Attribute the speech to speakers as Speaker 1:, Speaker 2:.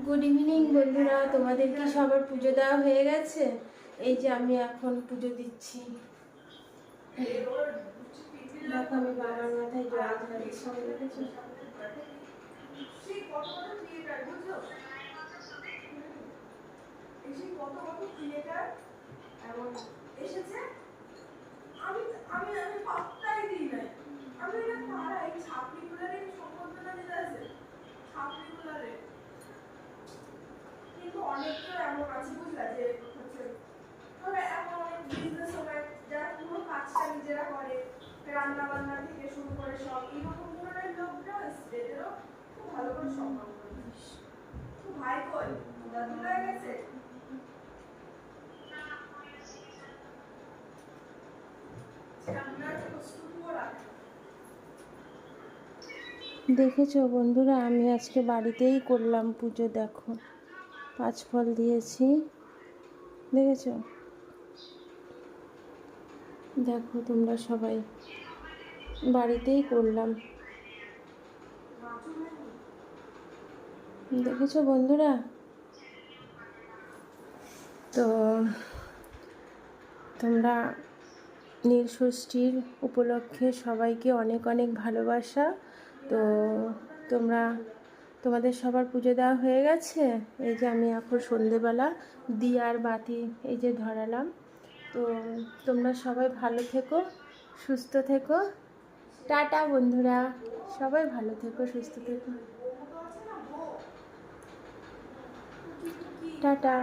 Speaker 1: Good evening বন্ধুরা, তোমাদের কি সবার পুজো দেওয়া হয়ে গেছে? এই যে আমি এখন পুজো দিচ্ছি। দেখো আমি বাবার মাথায় জল ঢালছি, দেখেছো? এসেছে আমি আমি আমি পাত্তাই দিই না। আমি এটা কারা এই ছাত্রীগুলোর সম্বর্ধনা দিতে আছে, ছাত্রীগুলোরে। কিন্তু অনেকটা এমন আছে বুঝলা যে হচ্ছে ধরো এমন অনেক বিজনেস ওম্যান যারা পুরো কাজটা নিজেরা করে, রান্না বান্না থেকে শুরু করে সব এরকম ধরনের লোকরা স্টেজেরও খুব ভালো করে সম্মান করে। তো ভাই কই দাদু হয়ে গেছে? দেখেছো বন্ধুরা, আমি আজকে বাড়িতেই করলাম পুজো। দেখো 5 ফল দিয়েছি, দেখেছো? দেখো তোমরা সবাই, বাড়িতেই করলাম, দেখেছো বন্ধুরা? তো তোমরা নীলষষ্ঠীর উপলক্ষে সবাইকে অনেক অনেক ভালোবাসা। তো তোমাদের সবার পুজো দেওয়া হয়ে গেছে। এই যে আমি এখন সন্ধেবেলা দিয়ার বাতি এই যে ধরালাম। তো তোমরা সবাই ভালো থেকো, সুস্থ থেকো। টাটা বন্ধুরা, সবাই ভালো থেকো, সুস্থ থেকো। টাটা।